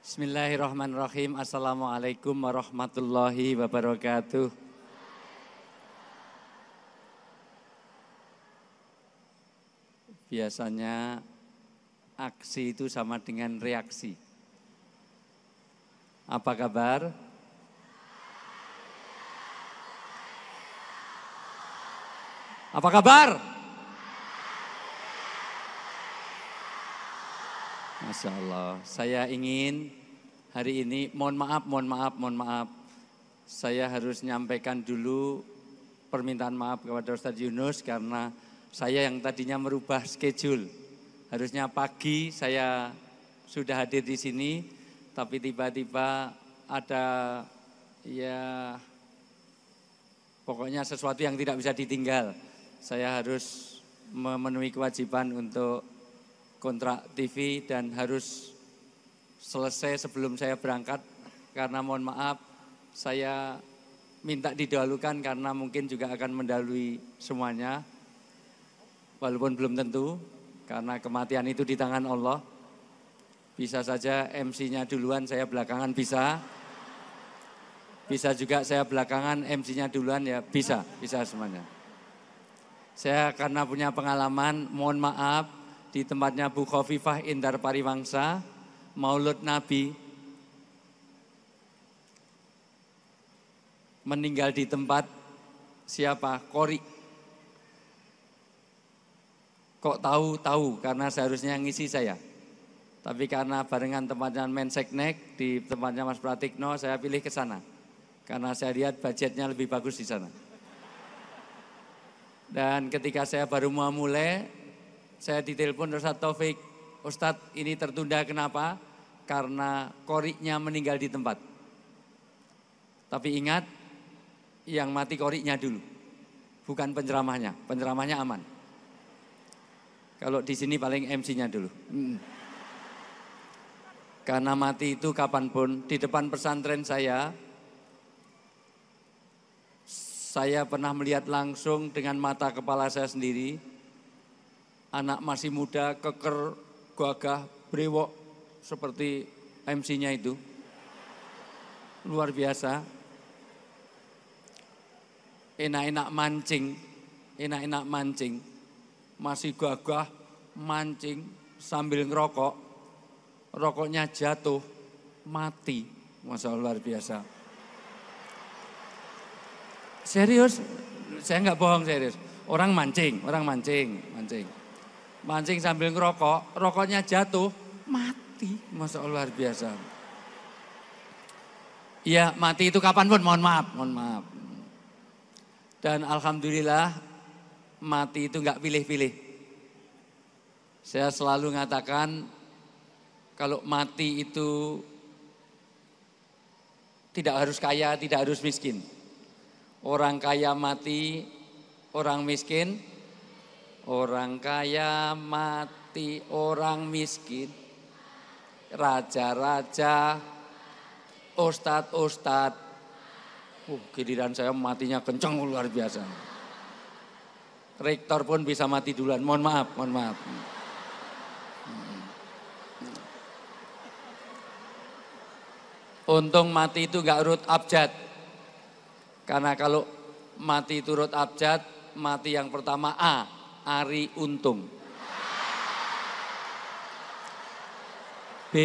Bismillahirrahmanirrahim. Assalamualaikum warahmatullahi wabarakatuh. Biasanya aksi itu sama dengan reaksi. Apa kabar? Apa kabar? Masya Allah, saya ingin hari ini, mohon maaf. Saya harus nyampaikan dulu permintaan maaf kepada Ustadz Yunus karena saya yang tadinya merubah schedule. Harusnya pagi saya sudah hadir di sini, tapi tiba-tiba ada pokoknya sesuatu yang tidak bisa ditinggal. Saya harus memenuhi kewajiban untuk kontrak TV dan harus selesai sebelum saya berangkat karena mohon maaf saya minta didahulukan karena mungkin juga akan mendahului semuanya walaupun belum tentu karena kematian itu di tangan Allah. Bisa saja MC-nya duluan saya belakangan bisa juga saya belakangan MC-nya duluan ya bisa semuanya. Saya karena punya pengalaman mohon maaf di tempatnya Bu Khofifah Indar Pariwangsa, Maulud Nabi, meninggal di tempat siapa? Kori. Kok tahu karena seharusnya ngisi saya. Tapi karena barengan tempatnya Menseknek di tempatnya Mas Pratikno, saya pilih ke sana. Karena saya lihat budgetnya lebih bagus di sana. Dan ketika saya baru mau mulai, saya ditelepon Ustadz Taufik, Ustadz ini tertunda kenapa? Karena koriknya meninggal di tempat. Tapi ingat, yang mati koriknya dulu, bukan penceramahnya aman. Kalau di sini paling MC-nya dulu. Karena mati itu kapanpun, di depan pesantren saya pernah melihat langsung dengan mata kepala saya sendiri, anak masih muda, keker, gagah, brewok seperti MC-nya itu. Luar biasa. Enak-enak mancing. Masih gagah, mancing sambil ngerokok. Rokoknya jatuh, mati. Masya Allah, luar biasa. Serius, saya nggak bohong serius. Orang mancing. Mancing sambil ngerokok, rokoknya jatuh, mati. Masya Allah luar biasa. Iya mati itu kapanpun, mohon maaf. Dan alhamdulillah mati itu enggak pilih-pilih. Saya selalu mengatakan kalau mati itu tidak harus kaya, tidak harus miskin. Orang kaya mati, orang miskin. Orang kaya mati, orang miskin, raja-raja, ustadz. Giliran saya matinya kencang luar biasa. Rektor pun bisa mati duluan, mohon maaf. Untung mati itu gak urut abjad. Karena kalau mati itu urut abjad, mati yang pertama A. Ari Untung. B.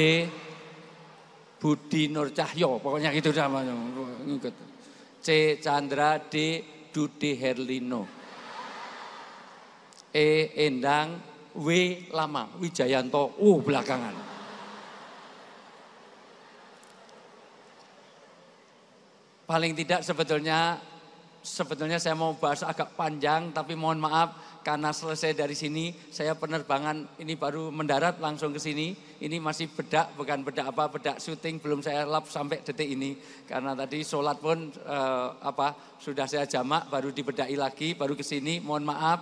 Budi Nur Cahyo, pokoknya gitu namanya. C. Chandra. D. Dude Herlino. E. Endang. W. Lama Wijayanto. Belakangan. Paling tidak sebetulnya saya mau bahas agak panjang, tapi mohon maaf karena selesai dari sini saya penerbangan ini baru mendarat langsung ke sini. Ini masih bedak syuting belum saya lap sampai detik ini. Karena tadi sholat pun sudah saya jamak baru dibedai lagi baru ke sini. Mohon maaf,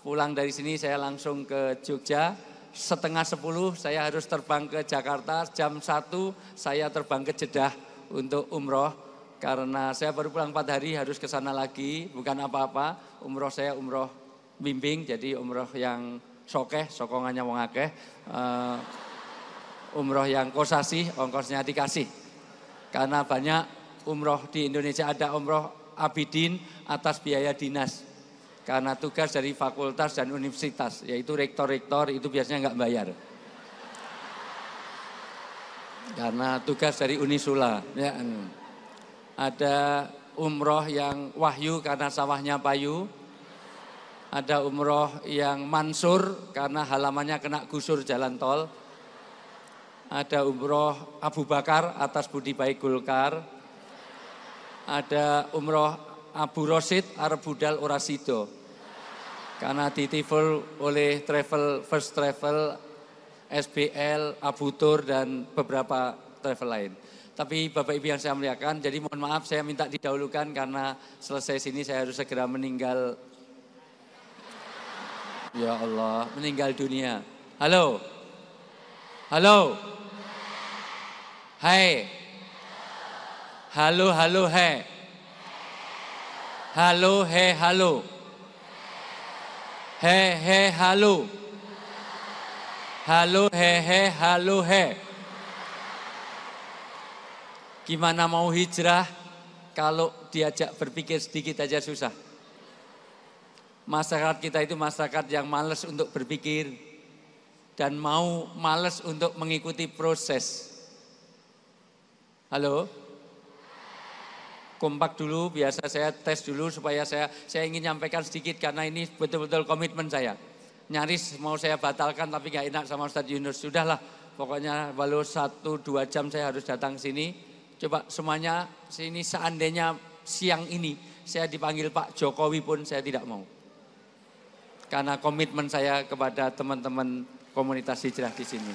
pulang dari sini saya langsung ke Jogja. 9:30 saya harus terbang ke Jakarta, jam 1 saya terbang ke Jeddah untuk umroh. Karena saya baru pulang 4 hari harus ke sana lagi, bukan apa-apa. Umroh saya umroh bimbing, jadi umroh yang sokongannya wong akeh. umroh yang kosasih, ongkosnya dikasih. Karena banyak umroh di Indonesia, ada umroh abidin atas biaya dinas. Karena tugas dari fakultas dan universitas, yaitu rektor-rektor itu biasanya nggak bayar. Karena tugas dari Unisula. Ya. Ada umroh yang wahyu karena sawahnya payu. Ada umroh yang mansur karena halamannya kena gusur jalan tol. Ada umroh Abu Bakar atas budi baik Golkar. Ada umroh Abu Rosid arep budal ora sido. Karena ditiful oleh First Travel, SBL, Abu Tur dan beberapa travel lain. Tapi Bapak Ibu yang saya muliakan, jadi mohon maaf saya minta didahulukan karena selesai sini saya harus segera meninggal. Ya Allah, meninggal dunia. Halo. Halo. Hai. Halo, halo, hai. Halo, he, halo. He, he, halo. Halo, he, halo, he. Gimana mau hijrah kalau diajak berpikir sedikit aja susah. Masyarakat kita itu masyarakat yang malas untuk berpikir dan mau malas untuk mengikuti proses. Halo? Kompak dulu, biasa saya tes dulu supaya saya ingin nyampaikan sedikit karena ini betul-betul komitmen saya. Nyaris mau saya batalkan tapi gak enak sama Ustadz Yunus. Sudahlah, pokoknya walau 1-2 jam saya harus datang ke sini. Coba semuanya sini seandainya siang ini saya dipanggil Pak Jokowi pun saya tidak mau. Karena komitmen saya kepada teman-teman komunitas hijrah di sini.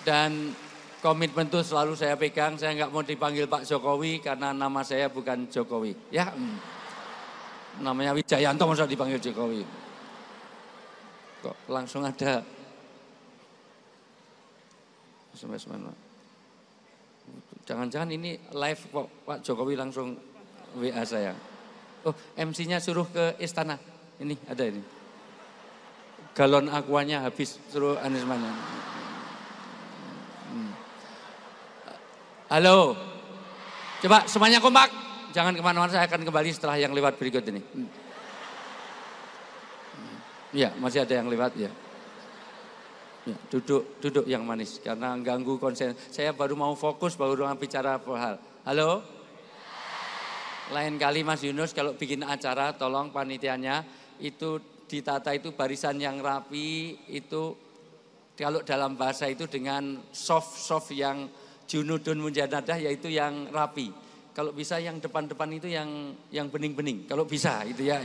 Dan komitmen itu selalu saya pegang, saya nggak mau dipanggil Pak Jokowi karena nama saya bukan Jokowi. Ya, namanya Wijayanto masa dipanggil Jokowi. Kok langsung ada. Jangan-jangan ini live kok Pak Jokowi langsung WA saya. Oh, MC-nya suruh ke istana. Ini ada ini. Galon aquanya habis, suruh Anies Manya. Halo. Coba semuanya kompak. Jangan kemana-mana, saya akan kembali setelah yang lewat berikut ini. Ya, masih ada yang lewat ya. Ya, duduk yang manis karena ganggu konsen. Saya baru mau fokus, baru mau bicara hal. Halo? Lain kali Mas Yunus kalau bikin acara tolong panitianya itu ditata itu barisan yang rapi, itu kalau dalam bahasa itu dengan soft yang junudun munjanadah yaitu yang rapi. Kalau bisa yang depan-depan itu yang bening-bening. Kalau bisa itu ya.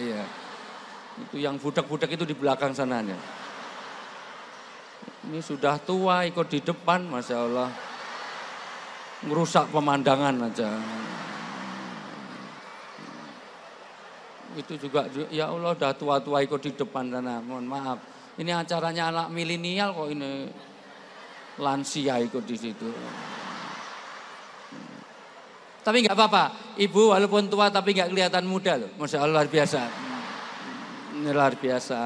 Itu yang budak-budak itu di belakang sananya. Ini sudah tua ikut di depan, Masya Allah. Ngerusak pemandangan aja. Itu juga, ya Allah udah tua-tua ikut di depan sana, mohon maaf. Ini acaranya anak milenial kok ini lansia ikut di situ. Tapi nggak apa-apa, ibu walaupun tua tapi nggak kelihatan muda loh, Masya Allah luar biasa. Ini luar biasa.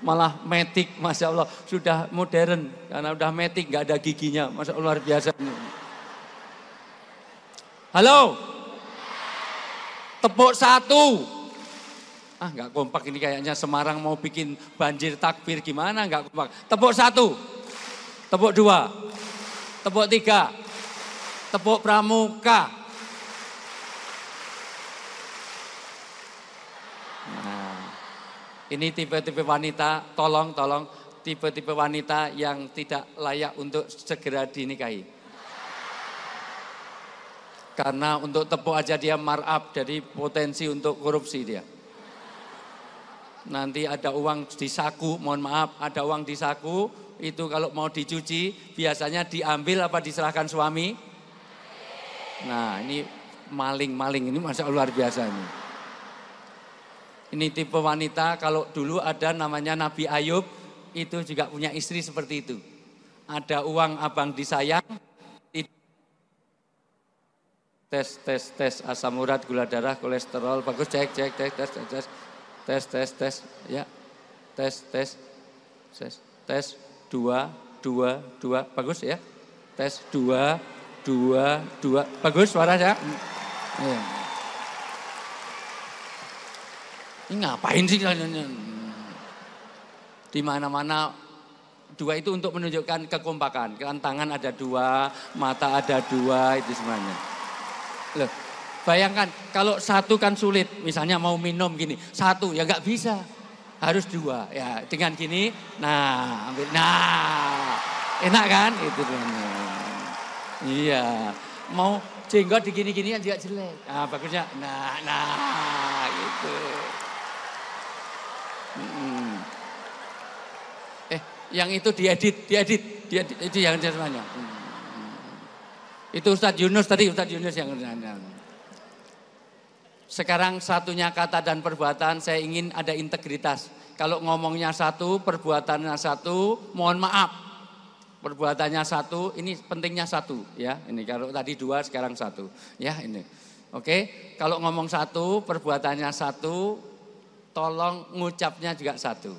Malah metik, Masya Allah sudah modern karena udah metik nggak ada giginya, Masya Allah luar biasa. Halo. Tepuk 1. Nggak kompak ini kayaknya Semarang mau bikin banjir takbir gimana nggak kompak. Tepuk 1. Tepuk 2. Tepuk 3. Tepuk pramuka. Nah, ini tipe-tipe wanita, tolong tipe-tipe wanita yang tidak layak untuk segera dinikahi. Karena untuk tepuk aja dia markup, jadi potensi untuk korupsi dia. Nanti ada uang di saku, mohon maaf, ada uang di saku, itu kalau mau dicuci biasanya diambil apa diserahkan suami. Nah ini maling, ini Masya Allah luar biasa ini. Ini tipe wanita, kalau dulu ada namanya Nabi Ayub, itu juga punya istri seperti itu. Ada uang abang disayang, tes asam urat, gula darah, kolesterol bagus, cek tes ya, tes Tes 2, 2, 2. Bagus ya? Tes 2, 2, 2. Bagus suaranya? Ya. Ini ngapain sih? Di mana-mana 2 itu untuk menunjukkan kekompakan. Kan tangan ada 2, mata ada 2, itu semuanya. Loh, bayangkan kalau 1 kan sulit. Misalnya mau minum gini, 1 ya nggak bisa. Harus 2. Ya, dengan gini, nah, ambil. Nah, enak kan? Itu semuanya. Iya, mau jenggot digini-gini juga jelek. Nah, bagusnya. Nah, gitu. Yang itu diedit itu yang semuanya. Itu Ustadz Yunus tadi, Ustadz Yunus yang nanya. Sekarang satunya kata dan perbuatan, saya ingin ada integritas. Kalau ngomongnya 1, perbuatannya 1, mohon maaf. Perbuatannya 1, ini pentingnya 1 ya. Ini kalau tadi 2, sekarang 1. Ya, ini. Oke, kalau ngomong 1, perbuatannya 1, tolong ngucapnya juga 1.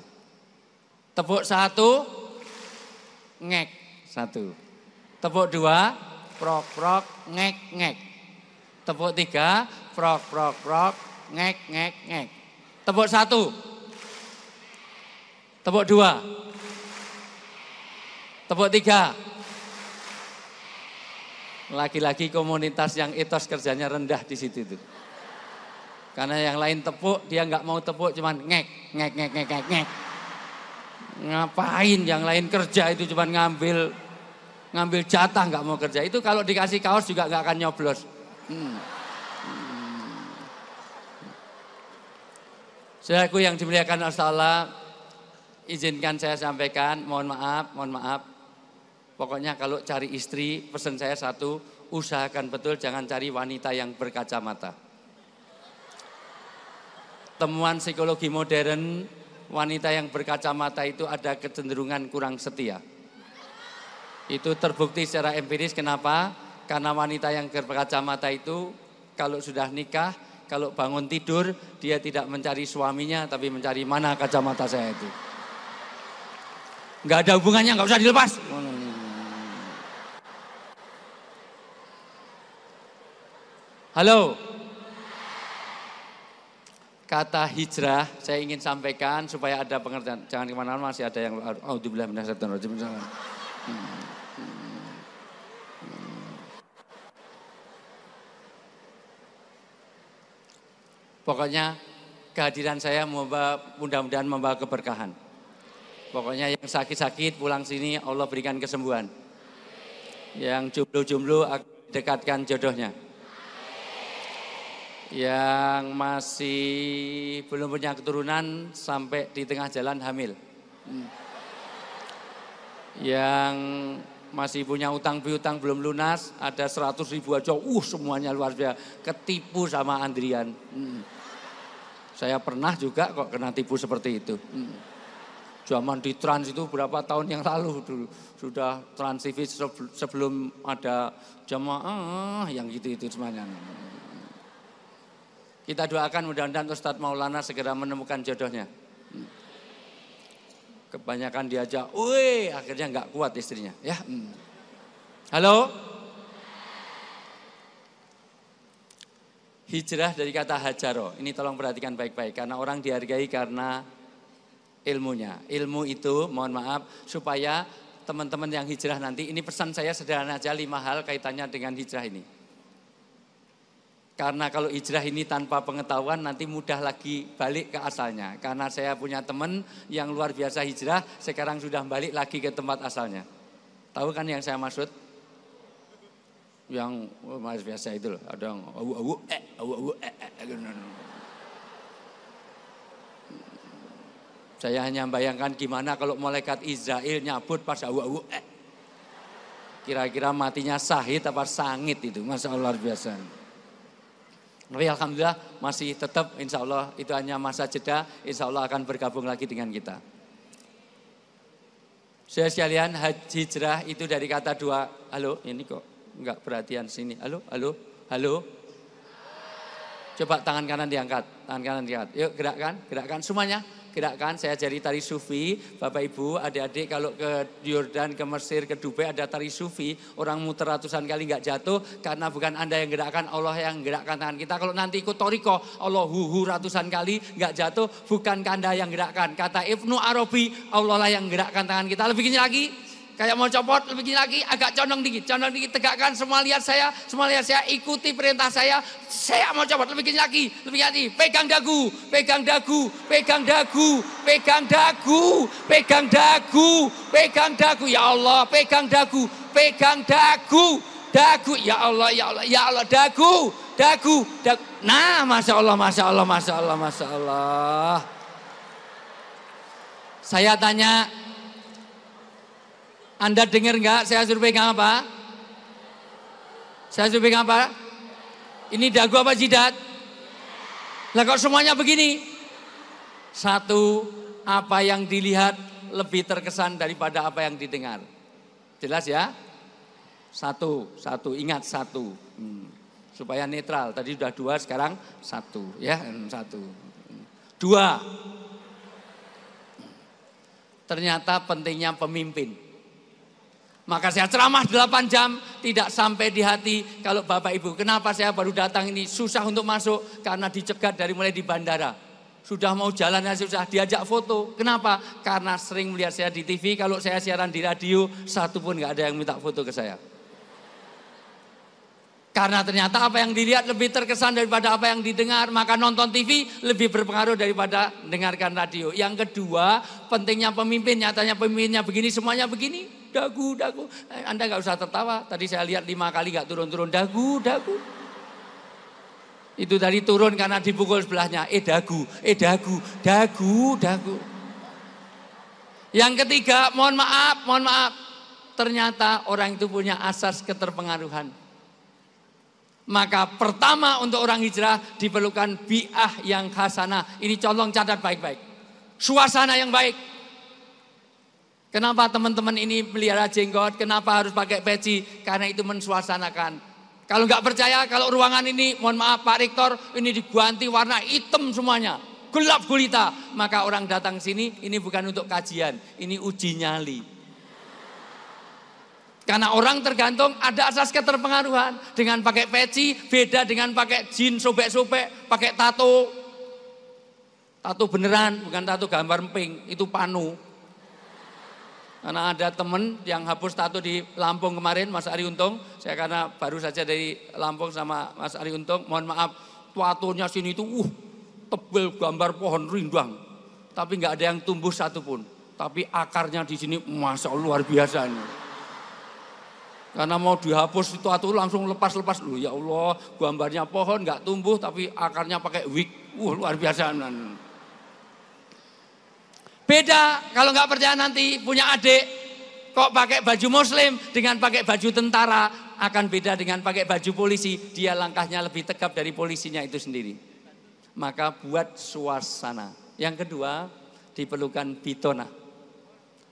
Tepuk 1, ngek 1. Tepuk 2, prok prok, ngek ngek. Tepuk 3, prok prok prok, ngek ngek ngek. Tepuk 1. Tepuk 2. Tepuk 3. Lagi-lagi komunitas yang etos kerjanya rendah di situ tuh. Karena yang lain tepuk, dia nggak mau tepuk, cuman ngek ngek ngek ngek ngek ngek. Ngapain yang lain kerja itu cuma ngambil jatah, nggak mau kerja. Itu kalau dikasih kaos juga nggak akan nyoblos. Saudaraku yang dimuliakan Allah, izinkan saya sampaikan, mohon maaf. Pokoknya kalau cari istri, pesan saya 1, usahakan betul jangan cari wanita yang berkacamata. Temuan psikologi modern, wanita yang berkacamata itu ada kecenderungan kurang setia. Itu terbukti secara empiris. Kenapa? Karena wanita yang berkacamata itu kalau sudah nikah, kalau bangun tidur, dia tidak mencari suaminya, tapi mencari mana kacamata saya itu. Nggak ada hubungannya, nggak usah dilepas. Halo. Kata hijrah saya ingin sampaikan supaya ada pengertian. Jangan kemana-mana, masih ada yang auzubillahi minasyaitonir rajim. Pokoknya kehadiran saya mudah-mudahan membawa keberkahan. Pokoknya yang sakit-sakit pulang sini Allah berikan kesembuhan. Yang jomblo-jomblo dekatkan jodohnya. Yang masih belum punya keturunan sampai di tengah jalan hamil. Yang masih punya utang piutang belum lunas, ada 100.000 aja, semuanya luar biasa. Ketipu sama Andrian. Saya pernah juga kok kena tipu seperti itu. Zaman di Trans itu berapa tahun yang lalu dulu. Sudah Trans TV sebelum ada jamaah yang gitu-itu semuanya. Kita doakan mudah-mudahan Ustadz Maulana segera menemukan jodohnya. Kebanyakan diajak, akhirnya nggak kuat istrinya. Ya, Halo. Hijrah dari kata hajaro. Ini tolong perhatikan baik-baik karena orang dihargai karena ilmunya. Ilmu itu, mohon maaf, supaya teman-teman yang hijrah nanti, ini pesan saya sederhana aja, 5 hal kaitannya dengan hijrah ini. Karena kalau hijrah ini tanpa pengetahuan nanti mudah lagi balik ke asalnya. Karena saya punya teman yang luar biasa hijrah, sekarang sudah balik lagi ke tempat asalnya. Tahu kan yang saya maksud? Yang luar biasa itu loh, ada yang Saya hanya bayangkan gimana kalau malaikat Israel nyabut pas Kira-kira matinya sahid apa sangit itu, Masya Allah luar biasa. Tapi alhamdulillah masih tetap, insya Allah itu hanya masa jeda, insya Allah akan bergabung lagi dengan kita. Saya sekalian, hijrah itu dari kata 2, halo, ini kok enggak perhatian sini, halo. Coba tangan kanan diangkat, yuk gerakkan semuanya. gerakkan, saya ajari tari sufi. Bapak Ibu, adik-adik kalau ke Yordan, ke Mesir, ke Dubai ada tari sufi. Orang muter ratusan kali nggak jatuh karena bukan Anda yang gerakkan, Allah yang gerakkan tangan kita. Kalau nanti ikut toriko, Allah ratusan kali nggak jatuh, bukan Anda yang gerakkan. Kata Ibnu Arabi, Allah lah yang gerakkan tangan kita. Lebih gini lagi. Kayak mau copot, lebih gini lagi, agak condong dikit, tegakkan, semua lihat saya, ikuti perintah saya mau copot, lebih gini lagi, pegang dagu, pegang dagu, ya Allah, pegang dagu, ya Allah, dagu. Nah, Masya Allah. Saya tanya, Anda dengar enggak saya suruh pegang apa? Ini dagu apa jidat? Lah kok semuanya begini? Satu, apa yang dilihat lebih terkesan daripada apa yang didengar. Jelas ya? Satu, ingat satu. Supaya netral, tadi sudah 2, sekarang 1 ya, 1. 2. Ternyata pentingnya pemimpin. Maka saya ceramah 8 jam tidak sampai di hati. Kalau Bapak Ibu, kenapa saya baru datang ini susah untuk masuk? Karena dicegat dari mulai di bandara. Sudah mau jalan susah, diajak foto. Kenapa? Karena sering melihat saya di TV, kalau saya siaran di radio, satu pun gak ada yang minta foto ke saya. Karena ternyata apa yang dilihat lebih terkesan daripada apa yang didengar. Maka nonton TV lebih berpengaruh daripada dengarkan radio. Yang kedua, pentingnya pemimpin. Nyatanya pemimpinnya begini, semuanya begini. Dagu. Anda gak usah tertawa. Tadi saya lihat 5 kali gak turun-turun. Dagu. Itu tadi turun karena dipukul sebelahnya. Dagu. Yang ketiga, mohon maaf. Ternyata orang itu punya asas keterpengaruhan. Maka pertama untuk orang hijrah diperlukan bi'ah yang hasanah. Ini colong catat baik-baik. Suasana yang baik. Kenapa teman-teman ini melihara jenggot? Kenapa harus pakai peci? Karena itu mensuasanakan. Kalau nggak percaya, kalau ruangan ini, mohon maaf Pak Rektor, ini diganti warna hitam semuanya. Gelap gulita. Maka orang datang sini, ini bukan untuk kajian. Ini uji nyali. Karena orang tergantung ada asas keterpengaruhan. Dengan pakai peci beda dengan pakai jin sobek-sobek, pakai tato. Tato beneran, bukan tato gambar emping, itu panu. Karena ada temen yang hapus tato di Lampung kemarin, Mas Ari Untung. Saya karena baru saja dari Lampung sama Mas Ari Untung, mohon maaf, tatonya sini itu tebel gambar pohon rindang. Tapi nggak ada yang tumbuh satupun. Tapi akarnya di sini Masya Allah luar biasa nih. Karena mau dihapus itu tato langsung lepas. Loh ya Allah, gambarnya pohon nggak tumbuh tapi akarnya pakai wig. Luar biasa. Beda kalau nggak percaya nanti punya adik kok pakai baju muslim dengan pakai baju tentara akan beda dengan pakai baju polisi. Dia langkahnya lebih tegap dari polisinya itu sendiri. Maka buat suasana. Yang kedua diperlukan bitona.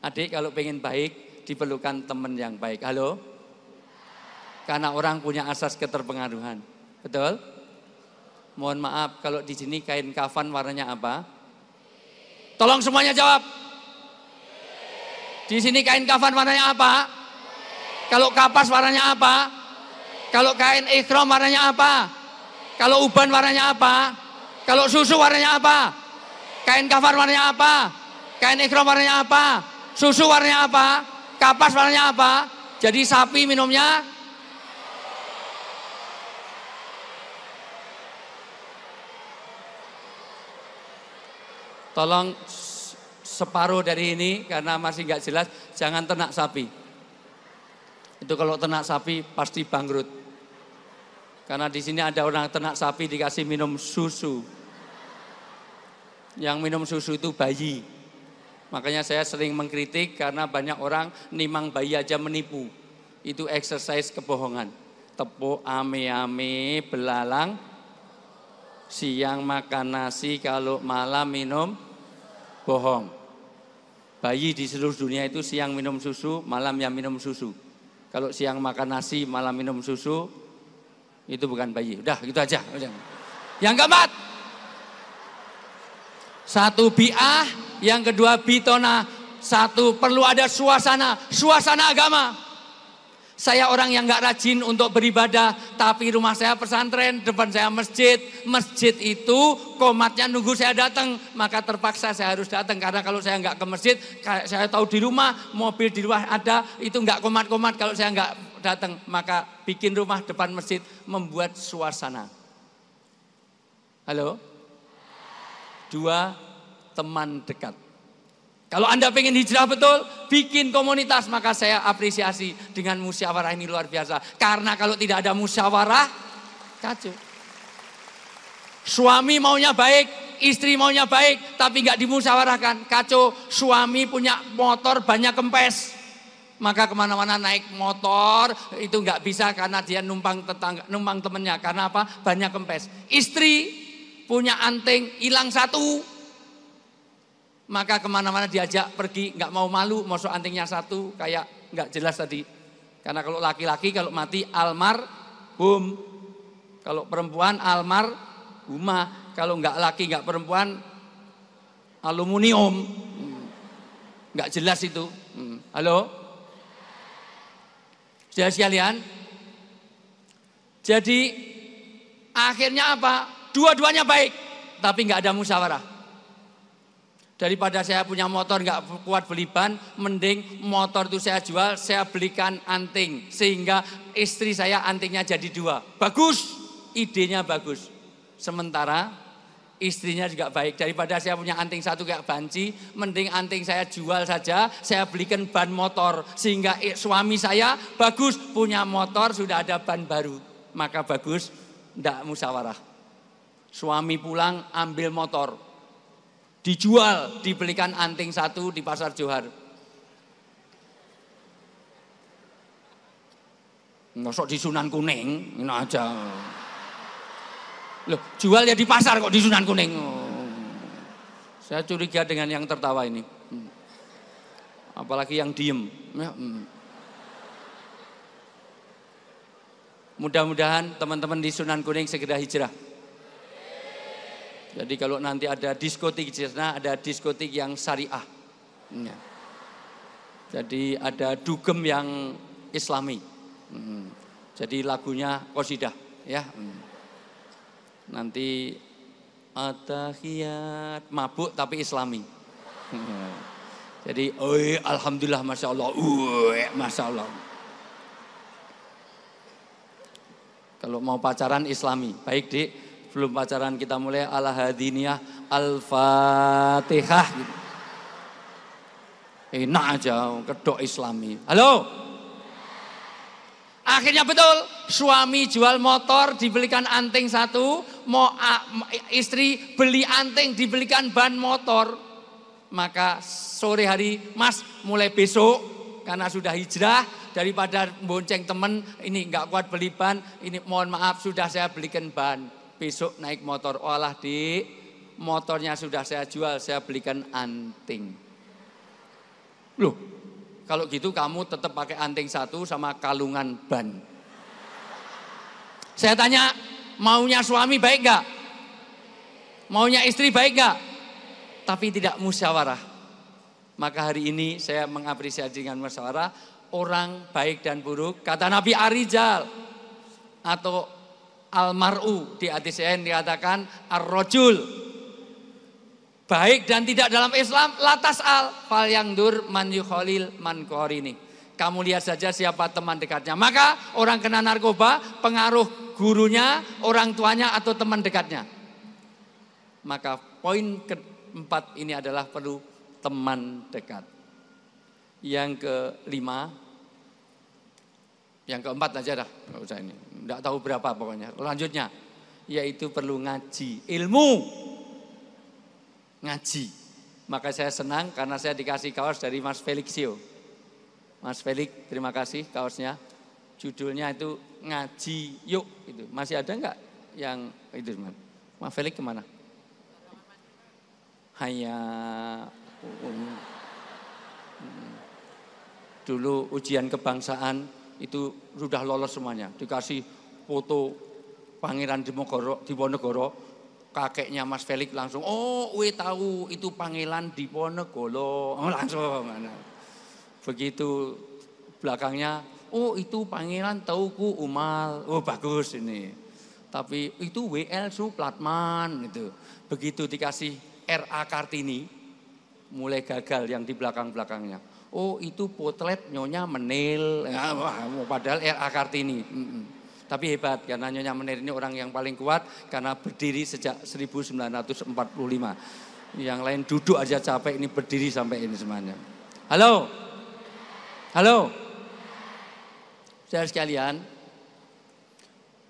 Adik kalau pengen baik diperlukan teman yang baik. Halo? Karena orang punya asas keterpengaruhan. Betul? Mohon maaf kalau di sini kain kafan warnanya apa? Tolong semuanya jawab. Di sini kain kafan warnanya apa? Kalau kapas warnanya apa? Kalau kain ikhram warnanya apa? Kalau uban warnanya apa? Kalau susu warnanya apa? Kain kafan warnanya apa? Kain ikhram warnanya apa? Susu warnanya apa? Kapas warnanya apa? Jadi sapi minumnya tolong separuh dari ini karena masih nggak jelas, jangan ternak sapi. Itu kalau ternak sapi pasti bangkrut. Karena di sini ada orang ternak sapi dikasih minum susu. Yang minum susu itu bayi. Makanya saya sering mengkritik karena banyak orang nimang bayi aja menipu. Itu exercise kebohongan. Tepuk ame-ame belalang. Siang makan nasi, kalau malam minum bohong. Bayi di seluruh dunia itu siang minum susu, malam yang minum susu. Kalau siang makan nasi, malam minum susu, itu bukan bayi. Udah gitu aja. Yang keempat, Satu bi'ah, yang kedua bitona. Satu, perlu ada suasana agama. Saya orang yang gak rajin untuk beribadah, tapi rumah saya pesantren, depan saya masjid. Masjid itu komatnya nunggu saya datang, maka terpaksa saya harus datang. Karena kalau saya gak ke masjid, saya tahu di rumah, mobil di luar ada, itu gak komat-komat kalau saya gak datang. Maka bikin rumah depan masjid, membuat suasana. Halo? Dua, teman dekat. Kalau Anda pengen hijrah betul, bikin komunitas, maka saya apresiasi dengan musyawarah ini luar biasa. Karena kalau tidak ada musyawarah, kacau. Suami maunya baik, istri maunya baik, tapi nggak dimusyawarahkan, kacau. Suami punya motor banyak kempes, maka kemana-mana naik motor itu nggak bisa karena dia numpang tetangga, numpang temennya. Karena apa? Banyak kempes. Istri punya anting hilang satu, maka kemana-mana diajak pergi, nggak mau malu, masuk antingnya satu, kayak nggak jelas tadi. Karena kalau laki-laki kalau mati almarhum, kalau perempuan almarhumah, kalau nggak laki nggak perempuan aluminium, nggak jelas itu. Halo, saudara sekalian. Jadi akhirnya apa? Dua-duanya baik, tapi nggak ada musyawarah. Daripada saya punya motor nggak kuat beli ban, mending motor itu saya jual, saya belikan anting. Sehingga istri saya antingnya jadi dua. Bagus, idenya bagus. Sementara istrinya juga baik. Daripada saya punya anting satu kayak banci, mending anting saya jual saja, saya belikan ban motor. Sehingga suami saya bagus, punya motor sudah ada ban baru. Maka bagus, nggak musyawarah. Suami pulang ambil motor. Dijual, dibelikan anting satu di pasar Johar. Masuk di Sunan Kuning, ini aja. Loh, jual ya di pasar kok di Sunan Kuning. Saya curiga dengan yang tertawa ini. Apalagi yang diem. Mudah-mudahan teman-teman di Sunan Kuning segera hijrah. Jadi kalau nanti ada diskotik di sana, ada diskotik yang syariah. Ya. Jadi ada dugem yang islami. Jadi lagunya qasidah, ya. Nanti atahiyat, mabuk tapi islami. Jadi, alhamdulillah, masya Allah, masya Allah. Kalau mau pacaran islami, baik dik. Belum pacaran kita mulai ala hadiniyah al-fatihah gitu. Enak aja kedok islami. Halo. Akhirnya betul, suami jual motor dibelikan anting satu, mau istri beli anting dibelikan ban motor. Maka sore hari, Mas mulai besok karena sudah hijrah, daripada bonceng temen ini nggak kuat beli ban, ini mohon maaf sudah saya belikan ban. Besok naik motor, olah dik, motornya sudah saya jual, saya belikan anting. Loh, kalau gitu kamu tetap pakai anting satu sama kalungan ban. Saya tanya, maunya suami baik gak? Maunya istri baik gak? Tapi tidak musyawarah. Maka hari ini saya mengapresiasi dengan musyawarah, orang baik dan buruk, kata Nabi Ar-Rijal atau Al-mar'u di hadis yang dikatakan ar-rajul baik dan tidak dalam Islam latas al fal yang dur man yukhalil man qarini. Kamu lihat saja siapa teman dekatnya. Maka orang kena narkoba pengaruh gurunya, orang tuanya atau teman dekatnya. Maka poin keempat ini adalah perlu teman dekat. Yang kelima, yang keempat aja dah, nggak usah ini. Nggak tahu berapa pokoknya. Lanjutnya, yaitu perlu ngaji, ilmu. Ngaji. Maka saya senang karena saya dikasih kaos dari Mas Felixio. Mas Felix, terima kasih kaosnya. Judulnya itu ngaji yuk. Itu masih ada nggak yang itu teman? Mas Felix kemana? Hanya dulu ujian kebangsaan itu sudah lolos semuanya. Dikasih foto Pangeran Diponegoro, kakeknya Mas Felix langsung, oh tahu itu Pangelan Diponegoro, langsung. Begitu belakangnya, oh itu Pangeran Teuku Umal, oh bagus ini. Tapi itu WL Supratman gitu. Begitu dikasih RA Kartini, mulai gagal yang di belakang-belakangnya. Oh itu potret Nyonya Menil, padahal RA Kartini. Tapi hebat karena Nyonya Menir ini orang yang paling kuat karena berdiri sejak 1945. Yang lain duduk aja capek, ini berdiri sampai ini semuanya. Halo? Halo? Saudara sekalian,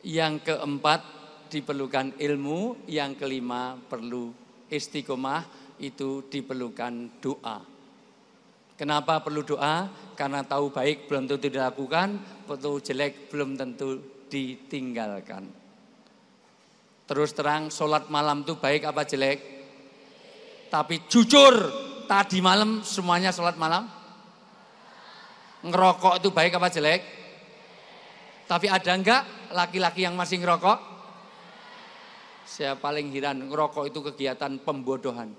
yang keempat diperlukan ilmu, yang kelima perlu istiqomah, itu diperlukan doa. Kenapa perlu doa? Karena tahu baik belum tentu dilakukan, tahu jelek belum tentu ditinggalkan. Terus terang, sholat malam itu baik apa jelek? Tapi jujur, tadi malam semuanya sholat malam? Ngerokok itu baik apa jelek? Tapi ada enggak laki-laki yang masih ngerokok? Saya paling heran, ngerokok itu kegiatan pembodohan.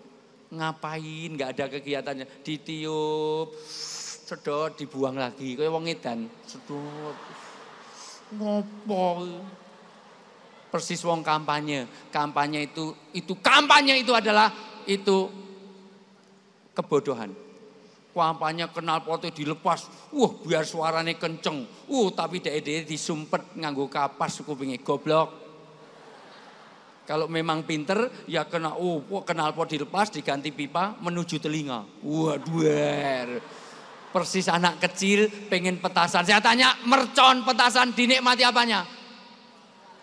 Ngapain, enggak ada kegiatannya. Ditiup, sedot, dibuang lagi. Kayak wong edan, sedot. Ngopo. Persis wong kampanye. Kampanye itu adalah itu kebodohan. Kampanye knalpotnya dilepas, biar suaranya kenceng, tapi dek disumpet nganggo kapas kupingnya, goblok. Kalau memang pinter, ya kena, knalpot dilepas, diganti pipa, menuju telinga. Waduh, persis anak kecil pengen petasan. Saya tanya, mercon petasan dinikmati apanya?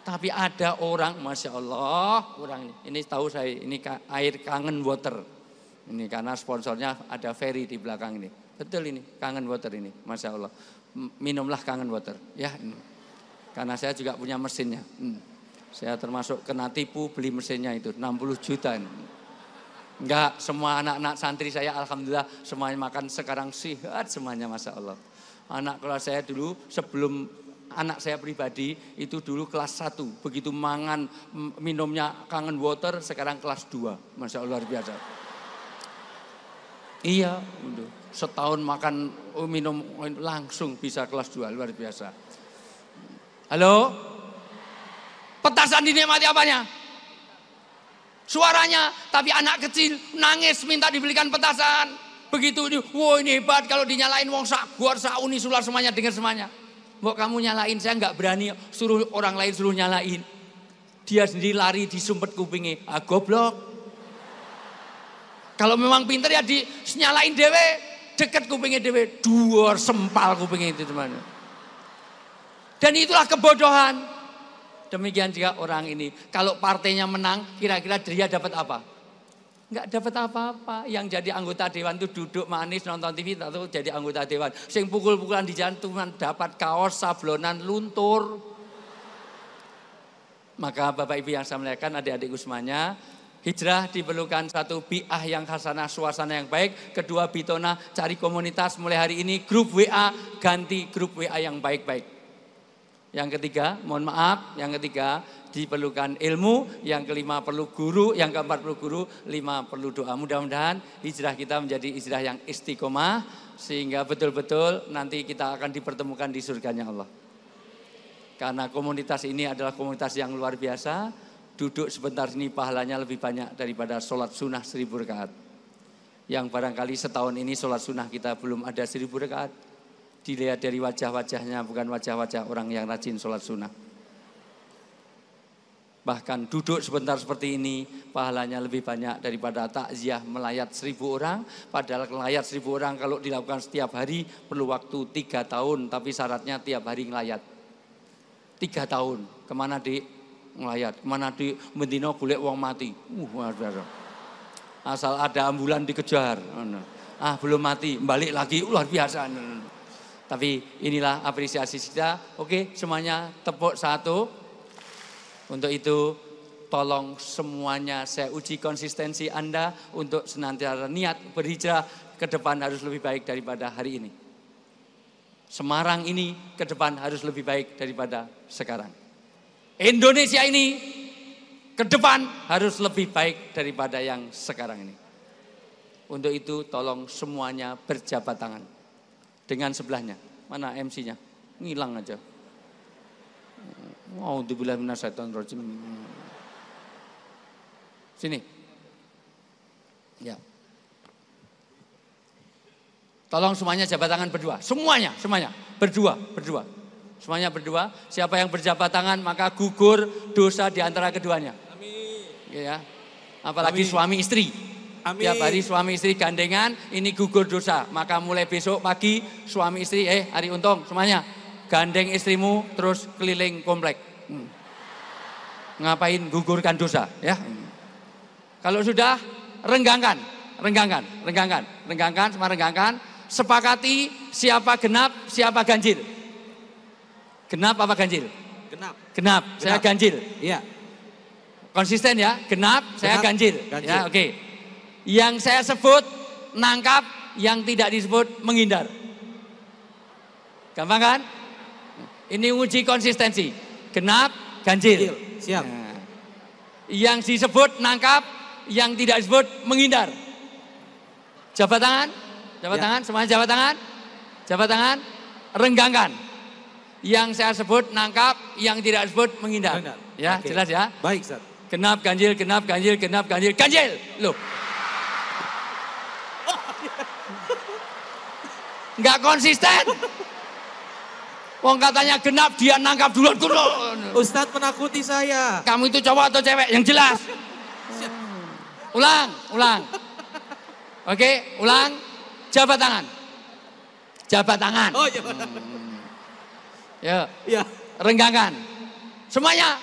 Tapi ada orang, Masya Allah, orang ini tahu saya, ini air kangen water. Ini karena sponsornya ada ferry di belakang ini. Betul ini, kangen water ini, Masya Allah. Minumlah kangen water, ya. Ini. Karena saya juga punya mesinnya. Saya termasuk kena tipu beli mesinnya itu, 60 juta. Enggak, semua anak-anak santri saya alhamdulillah semuanya makan sekarang sehat semuanya, Masya Allah. Anak kelas saya dulu sebelum anak saya pribadi itu dulu kelas 1. Begitu mangan minumnya kangen water sekarang kelas 2. Masya Allah luar biasa. Iya, setahun makan minum langsung bisa kelas 2, luar biasa. Halo? Petasan dinikmati apanya? Suaranya, tapi anak kecil nangis minta dibelikan petasan. Begitu ini, ini hebat kalau dinyalain wong sak gor sak uni sular semuanya dengar semuanya. Mbok kamu nyalain, saya enggak berani suruh orang lain suruh nyalain. Dia sendiri lari disumpet kupingnya, goblok. Kalau memang pinter ya dinyalain dewe, deket kupingnya dewe, duor sempal kupingnya itu teman. Dan itulah kebodohan. Demikian juga orang ini. Kalau partainya menang, kira-kira dia dapat apa? Enggak dapat apa-apa. Yang jadi anggota dewan itu duduk manis nonton TV atau jadi anggota dewan. Sing pukul-pukulan di jantungan dapat kaos sablonan luntur. Maka Bapak Ibu yang saya muliakan, adik-adikku semuanya, hijrah diperlukan satu bi'ah yang hasanah, suasana yang baik. Kedua bitona, cari komunitas mulai hari ini grup WA, ganti grup WA yang baik-baik. Yang ketiga, mohon maaf, yang ketiga diperlukan ilmu, yang kelima perlu guru, yang keempat perlu guru, 5 perlu doa. Mudah-mudahan hijrah kita menjadi hijrah yang istiqomah sehingga betul-betul nanti kita akan dipertemukan di surganya Allah. Karena komunitas ini adalah komunitas yang luar biasa. Duduk sebentar ini pahalanya lebih banyak daripada sholat sunnah 1000 rakaat. Yang barangkali setahun ini sholat sunnah kita belum ada 1000 rakaat. Dilihat dari wajah-wajahnya, bukan wajah-wajah orang yang rajin sholat sunnah. Bahkan duduk sebentar seperti ini pahalanya lebih banyak daripada takziah melayat 1000 orang. Padahal melayat 1000 orang kalau dilakukan setiap hari perlu waktu 3 tahun. Tapi syaratnya tiap hari ngelayat 3 tahun. Kemana dik? Ngelayat. Kemana dik? Mendino golek wong mati. Asal ada ambulan dikejar. Belum mati, balik lagi, luar biasa. Tapi inilah apresiasi kita. Oke, semuanya tepuk satu. Untuk itu tolong semuanya saya uji konsistensi Anda untuk senantiasa niat berhijrah ke depan harus lebih baik daripada hari ini. Semarang ini ke depan harus lebih baik daripada sekarang. Indonesia ini ke depan harus lebih baik daripada yang sekarang ini. Untuk itu tolong semuanya berjabat tangan dengan sebelahnya. Mana MC-nya? Ngilang aja. A'udzubillahi minasyaitonirrajim. Sini. Ya. Tolong semuanya jabat tangan berdua. Semuanya berdua. Semuanya berdua. Siapa yang berjabat tangan maka gugur dosa di antara keduanya. Amin. Ya. Apalagi Amin. suami istri. Amin. Tiap hari suami istri gandengan, ini gugur dosa. Maka mulai besok pagi suami istri, Hari Untung semuanya gandeng istrimu terus keliling komplek. Ngapain gugurkan dosa, ya? Kalau sudah renggangkan. Sepakati siapa genap, siapa ganjil. Genap apa ganjil? Genap. Saya ganjil. Iya. Konsisten ya, genap, saya ganjil. Ganjil. Ya, oke. Yang saya sebut nangkap, yang tidak disebut menghindar. Gampang kan? Ini uji konsistensi. Genap, ganjil. Siap. Nah, yang disebut nangkap, yang tidak disebut menghindar. Jabat tangan, semuanya jabat tangan, renggangkan. Yang saya sebut nangkap, yang tidak disebut menghindar. Benar. Ya, Oke. jelas ya. Baik, Ustaz. Genap, ganjil. Loh. Enggak konsisten. Wong katanya genap, dia nangkap duluan. Ustadz menakuti saya. Kamu itu cowok atau cewek? Yang jelas. Ulang. Oke, ulang. Jabat tangan. Oh iya. Ya. Iya. Renggangkan. Semuanya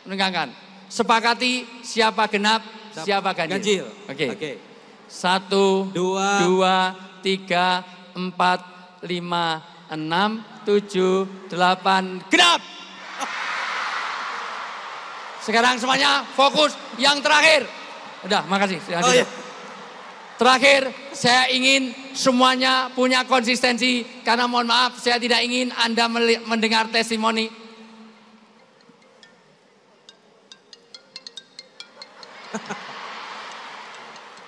renggangkan. Sepakati siapa genap, siapa ganjil. Oke. 1, 2, 3, 4, 5, 6, 7, 8, genap. Sekarang semuanya fokus yang terakhir. Udah, makasih. Oh, iya. Terakhir, saya ingin semuanya punya konsistensi. Karena mohon maaf, saya tidak ingin Anda mendengar testimoni.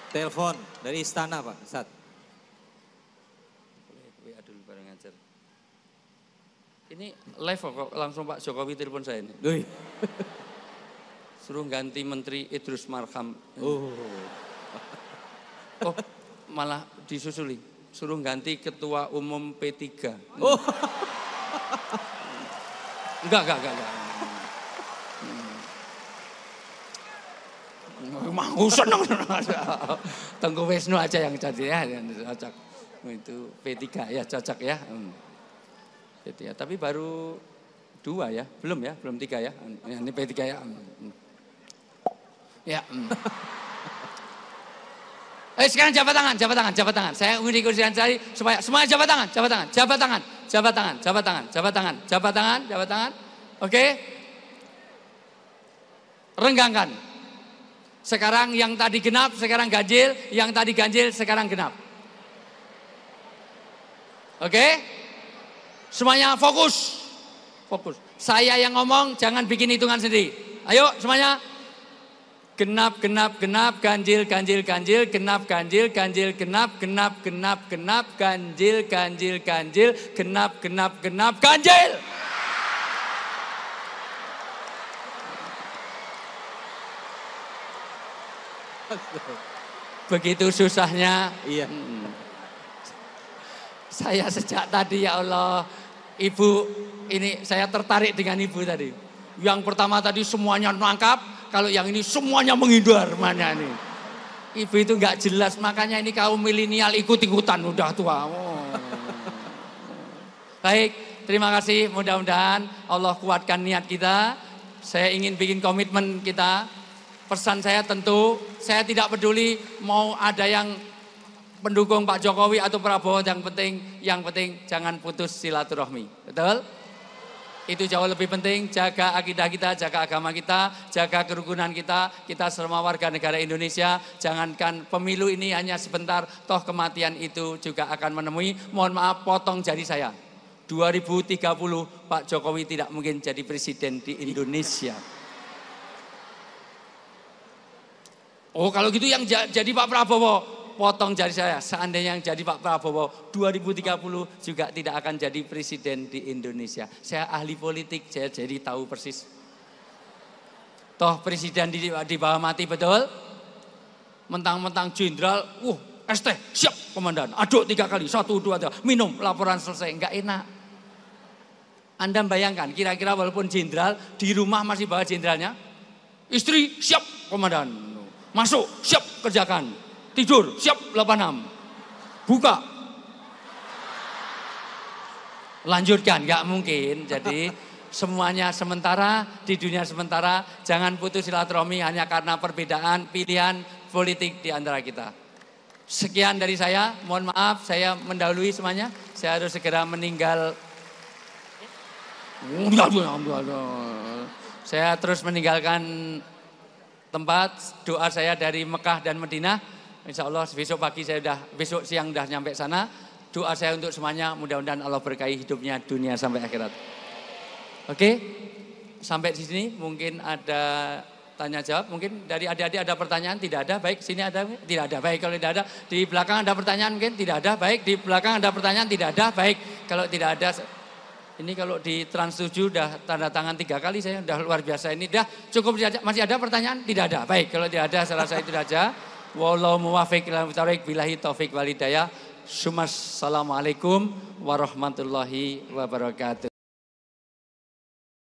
Telepon dari istana, Pak Ustadz. WA dulu bareng ngajar. Ini live kok, langsung Pak Jokowi telepon saya ini. Suruh ganti Menteri Idrus Marham. Oh, malah disusuli. Suruh ganti Ketua Umum P3. Enggak. Mau seneng. Tengku Wisnu aja yang jadi ya, yang cocok. Itu P3 ya, cocok ya. P3, tapi baru 2 ya, belum 3 ya. Ini P3 ya. Ya. Sekarang jabat tangan. Saya ingin ikutin saya supaya semua jabat tangan. Oke. Renggangkan. Sekarang yang tadi genap, sekarang ganjil, yang tadi ganjil, sekarang genap. Oke? Semuanya fokus. Saya yang ngomong, jangan bikin hitungan sendiri. Ayo semuanya. Genap, ganjil, genap, ganjil, genap, ganjil. Begitu susahnya. Iya. Saya sejak tadi ya Allah, Ibu, ini saya tertarik dengan Ibu tadi. Yang pertama tadi semuanya nangkap, kalau yang ini semuanya menghindar mana nih. Ibu itu nggak jelas, makanya ini kaum milenial ikut-ikutan udah tua. Baik, terima kasih. Mudah-mudahan Allah kuatkan niat kita. Saya ingin bikin komitmen kita. Pesan saya tentu, saya tidak peduli mau ada yang pendukung Pak Jokowi atau Prabowo, yang penting jangan putus silaturahmi. Betul? Itu jauh lebih penting, jaga akidah kita, jaga agama kita, jaga kerukunan kita semua warga negara Indonesia. Jangankan pemilu ini hanya sebentar, toh kematian itu juga akan menemui. Mohon maaf, potong jari saya. 2030 Pak Jokowi tidak mungkin jadi presiden di Indonesia. Oh kalau gitu yang jadi Pak Prabowo, potong jari saya. Seandainya yang jadi Pak Prabowo 2030 juga tidak akan jadi presiden di Indonesia. Saya ahli politik, saya jadi tahu persis. Toh presiden di bawah mati betul. Mentang-mentang jenderal, ST siap komandan. Aduk 3 kali, 1, 2, 3, minum, laporan selesai. Enggak enak. Anda bayangkan, kira-kira walaupun jenderal di rumah masih bawa jenderalnya, istri siap komandan, masuk siap kerjakan, tidur siap 86, buka, lanjutkan, nggak mungkin. Jadi semuanya sementara di dunia sementara, jangan putus silaturahmi hanya karena perbedaan pilihan politik di antara kita. Sekian dari saya, mohon maaf saya mendahului semuanya, saya harus segera meninggal. Saya terus meninggalkan tempat. Doa saya dari Mekah dan Madinah. Insya Allah besok siang udah nyampe sana. Doa saya untuk semuanya, mudah-mudahan Allah berkahi hidupnya dunia sampai akhirat. Oke, sampai di sini mungkin ada tanya jawab. Mungkin dari adik-adik ada pertanyaan? Tidak ada. Baik, sini ada? Tidak ada. Baik, kalau tidak ada. Di belakang ada pertanyaan? Mungkin tidak ada. Baik, di belakang ada pertanyaan? Tidak ada. Baik, kalau tidak ada. Ini kalau di Trans 7 udah tanda tangan 3 kali saya, udah luar biasa. Ini udah cukup, masih ada pertanyaan? Tidak ada. Baik, kalau tidak ada saya rasa itu saja. Wallahu muwaffiq ila aqwamit thoriq, billahi taufik wal hidayah. Assalamualaikum warahmatullahi wabarakatuh.